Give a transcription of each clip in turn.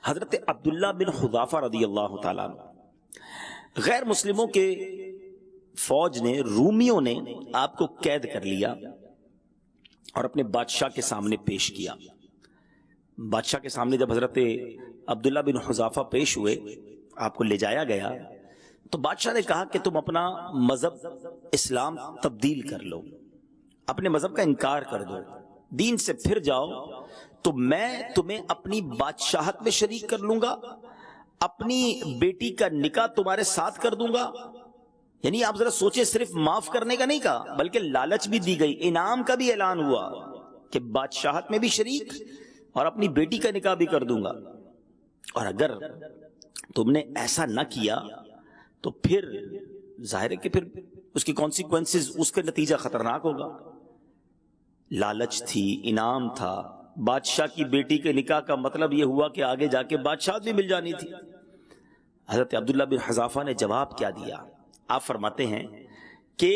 حضرت عبداللہ بن حذافہ رضی اللہ تعالیٰ غیر مسلموں کے فوج نے، رومیوں نے آپ کو قید کر لیا اور اپنے بادشاہ کے سامنے پیش کیا۔ بادشاہ کے سامنے جب حضرت عبداللہ بن حذافہ پیش ہوئے، آپ کو لے جایا گیا تو بادشاہ نے کہا کہ تم اپنا مذہب اسلام تبدیل کر لو، اپنے مذہب کا انکار کر دو، دین سے پھر جاؤ تو میں تمہیں اپنی بادشاہت میں شریک کر لوں گا، اپنی بیٹی کا نکاح تمہارے ساتھ کر دوں گا۔ یعنی آپ ذرا سوچیں، صرف معاف کرنے کا نہیں کہا بلکہ لالچ بھی دی گئی، انعام کا بھی اعلان ہوا کہ بادشاہت میں بھی شریک اور اپنی بیٹی کا نکاح بھی کر دوں گا، اور اگر تم نے ایسا نہ کیا تو پھر ظاہر ہے کہ پھر اس کی کانسیکوینسز، اس کا نتیجہ خطرناک ہوگا۔ لالچ تھی، انعام تھا، بادشاہ کی بیٹی کے نکاح کا مطلب یہ ہوا کہ آگے جا کے بادشاہت بھی مل جانی تھی۔ حضرت عبداللہ بن حذافہ نے جواب کیا دیا؟ آپ فرماتے ہیں کہ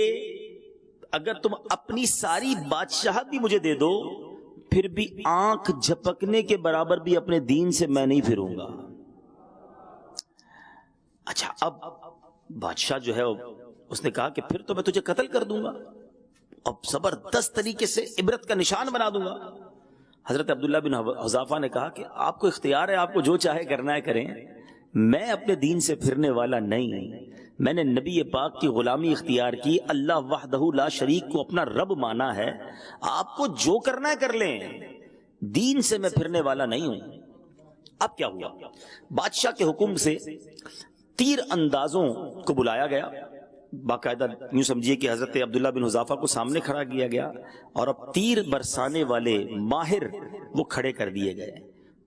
اگر تم اپنی ساری بادشاہت بھی مجھے دے دو پھر بھی آنکھ جھپکنے کے برابر بھی اپنے دین سے میں نہیں پھروں گا۔ اچھا، اب بادشاہ جو ہے اس نے کہا کہ پھر تو میں تجھے قتل کر دوں گا، اب زبردست طریقے سے عبرت کا نشان بنا دوں گا۔ حضرت عبداللہ بن حذافہ نے کہا کہ آپ کو اختیار ہے، آپ کو جو چاہے کرنا ہے کریں، میں اپنے دین سے پھرنے والا نہیں۔ میں نے نبی پاک کی غلامی اختیار کی، اللہ وحدہ لا شریک کو اپنا رب مانا ہے، آپ کو جو کرنا ہے کر لیں، دین سے میں پھرنے والا نہیں ہوں۔ اب کیا ہوا؟ بادشاہ کے حکم سے تیر اندازوں کو بلایا گیا، باقاعدہ یوں سمجھیے کہ حضرت عبداللہ بن حذافہ کو سامنے کھڑا کیا گیا اور اب تیر برسانے والے ماہر وہ کھڑے کر دیے گئے،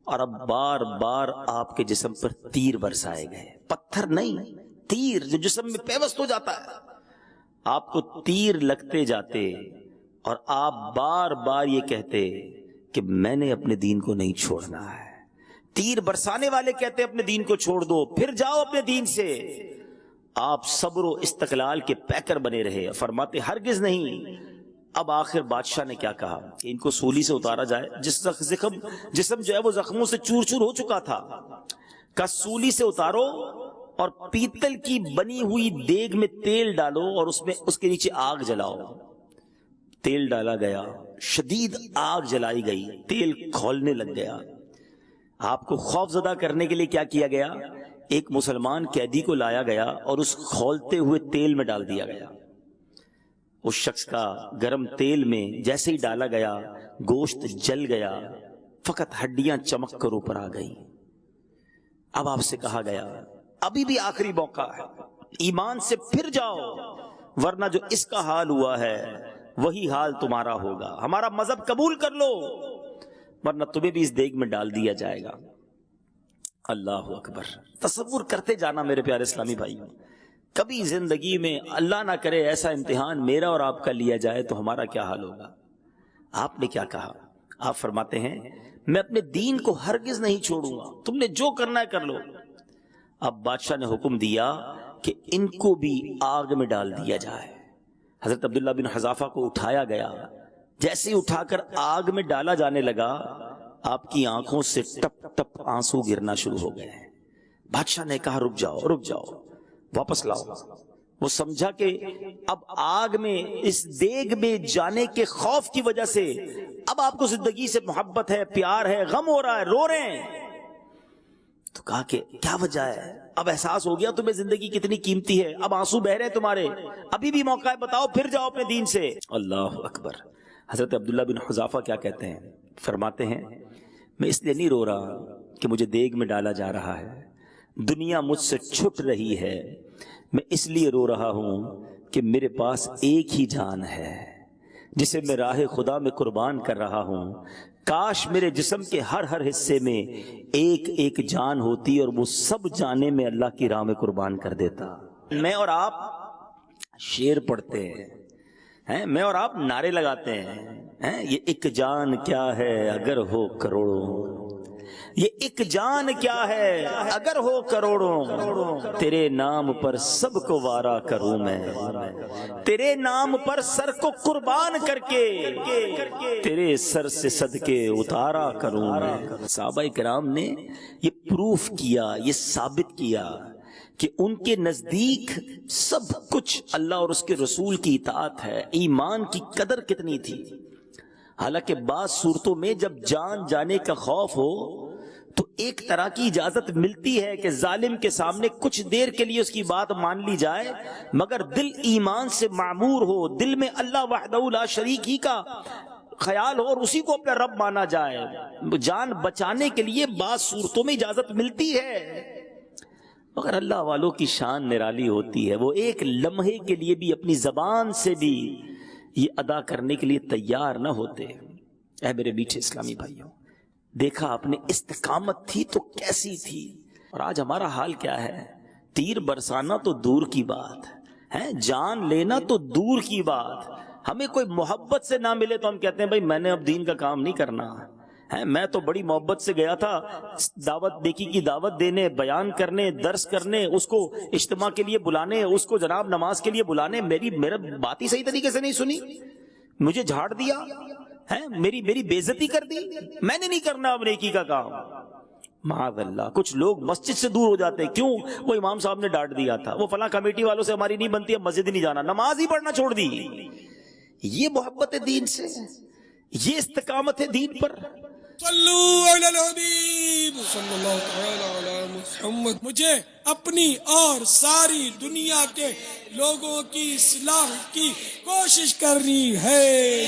اور اب بار بار آپ کے جسم پر تیر برسائے گئے، پتھر نہیں، تیر جو جسم میں پیوست ہو جاتا ہے۔ آپ کو تیر لگتے جاتے اور آپ بار بار یہ کہتے کہ میں نے اپنے دین کو نہیں چھوڑنا ہے۔ تیر برسانے والے کہتے اپنے دین کو چھوڑ دو، پھر جاؤ اپنے دین سے۔ آپ صبر و استقلال کے پیکر بنے رہے، فرماتے ہرگز نہیں۔ اب آخر بادشاہ نے کیا کہا کہ ان کو سولی سے اتارا جائے، جسم جو ہے وہ زخموں سے چور چور ہو چکا تھا، کہ سولی سے اتارو اور پیتل کی بنی ہوئی دیگ میں تیل ڈالو اور اس کے نیچے آگ جلاؤ۔ تیل ڈالا گیا، شدید آگ جلائی گئی، تیل کھولنے لگ گیا۔ آپ کو خوف زدہ کرنے کے لیے کیا کیا گیا؟ ایک مسلمان قیدی کو لایا گیا اور اس کھولتے ہوئے تیل میں ڈال دیا گیا۔ اس شخص کا گرم تیل میں جیسے ہی ڈالا گیا گوشت جل گیا، فقط ہڈیاں چمک کر اوپر آ گئی۔ اب آپ سے کہا گیا ابھی بھی آخری موقع ہے، ایمان سے پھر جاؤ، ورنہ جو اس کا حال ہوا ہے وہی حال تمہارا ہوگا۔ ہمارا مذہب قبول کر لو ورنہ تمہیں بھی اس دیگ میں ڈال دیا جائے گا۔ اللہ اکبر! تصور کرتے جانا میرے پیارے اسلامی بھائیوں، کبھی زندگی میں اللہ نہ کرے ایسا امتحان میرا اور آپ کا لیا جائے تو ہمارا کیا حال ہوگا۔ آپ نے کیا کہا؟ آپ فرماتے ہیں میں اپنے دین کو ہرگز نہیں چھوڑوں گا، تم نے جو کرنا ہے کر لو۔ اب بادشاہ نے حکم دیا کہ ان کو بھی آگ میں ڈال دیا جائے۔ حضرت عبداللہ بن حذافہ کو اٹھایا گیا، جیسے ہی اٹھا کر آگ میں ڈالا جانے لگا آپ کی آنکھوں سے ٹپ ٹپ آنسو گرنا شروع ہو گئے۔ بادشاہ نے کہا رک جاؤ رک جاؤ، واپس لاؤ۔ وہ سمجھا کہ اب آگ میں اس دیگ میں جانے کے خوف کی وجہ سے اب آپ کو زندگی سے محبت ہے، پیار ہے، غم ہو رہا ہے، رو رہے ہیں۔ تو کہا کہ کیا وجہ ہے؟ اب احساس ہو گیا تمہیں زندگی کتنی قیمتی ہے، اب آنسو بہ رہے تمہارے، ابھی بھی موقع ہے، بتاؤ پھر جاؤ اپنے دین سے۔ اللہ اکبر! حضرت عبداللہ بن حذافہ کیا کہتے ہیں؟ فرماتے ہیں میں اس لیے نہیں رو رہا کہ مجھے دیگ میں ڈالا جا رہا ہے، دنیا مجھ سے چھٹ رہی ہے، میں اس لیے رو رہا ہوں کہ میرے پاس ایک ہی جان ہے جسے میں راہ خدا میں قربان کر رہا ہوں۔ کاش میرے جسم کے ہر ہر حصے میں ایک ایک جان ہوتی اور وہ سب جانے میں اللہ کی راہ میں قربان کر دیتا۔ میں اور آپ شعر پڑھتے ہیں، میں اور آپ نعرے لگاتے ہیں، یہ ایک جان کیا ہے اگر ہو کروڑوں، یہ ایک جان کیا ہے اگر ہو کروڑوں، تیرے نام پر سب کو وارا کروں میں، تیرے نام پر سر کو قربان کر کے تیرے سر سے صدقے اتارا کروں میں۔ صحابہ کرام نے یہ پروف کیا، یہ ثابت کیا کہ ان کے نزدیک سب کچھ اللہ اور اس کے رسول کی اطاعت ہے۔ ایمان کی قدر کتنی تھی، حالانکہ بعض صورتوں میں جب جان جانے کا خوف ہو تو ایک طرح کی اجازت ملتی ہے کہ ظالم کے سامنے کچھ دیر کے لیے اس کی بات مان لی جائے، مگر دل ایمان سے معمور ہو، دل میں اللہ وحدہ لا شریک ہی کا خیال ہو اور اسی کو اپنا رب مانا جائے، جان بچانے کے لیے بعض صورتوں میں اجازت ملتی ہے۔ مگر اللہ والوں کی شان نرالی ہوتی ہے، وہ ایک لمحے کے لیے بھی اپنی زبان سے بھی یہ ادا کرنے کے لیے تیار نہ ہوتے۔ اے میرے میٹھے اسلامی بھائیوں، دیکھا آپ نے استقامت تھی تو کیسی تھی، اور آج ہمارا حال کیا ہے؟ تیر برسانا تو دور کی بات ہے، جان لینا تو دور کی بات۔ ہمیں کوئی محبت سے نہ ملے تو ہم کہتے ہیں بھائی میں نے اب دین کا کام نہیں کرنا ہے، میں تو بڑی محبت سے گیا تھا دعوت نیکی کی دعوت دینے، بیان کرنے، درس کرنے، اس کو اجتماع کے لیے بلانے، اس کو جناب نماز کے لیے بلانے، میرا بات ہی صحیح طریقے سے نہیں سنی، مجھے جھاڑ دیا ہے، میری بے عزتی کر دی، میں نے نہیں کرنا اب نیکی کا کام۔ معاذ اللہ، کچھ لوگ مسجد سے دور ہو جاتے ہیں، کیوں؟ وہ امام صاحب نے ڈانٹ دیا تھا، وہ فلاں کمیٹی والوں سے ہماری نہیں بنتی، اب مسجد ہی نہیں جانا، نماز ہی پڑھنا چھوڑ دی۔ یہ محبت ہے دین سے، یہ استقامت ہے دین پر۔ صلو علی الحبیب صلی اللہ تعالی علی محمد۔ مجھے اپنی اور ساری دنیا کے لوگوں کی اصلاح کی کوشش کرنی ہے۔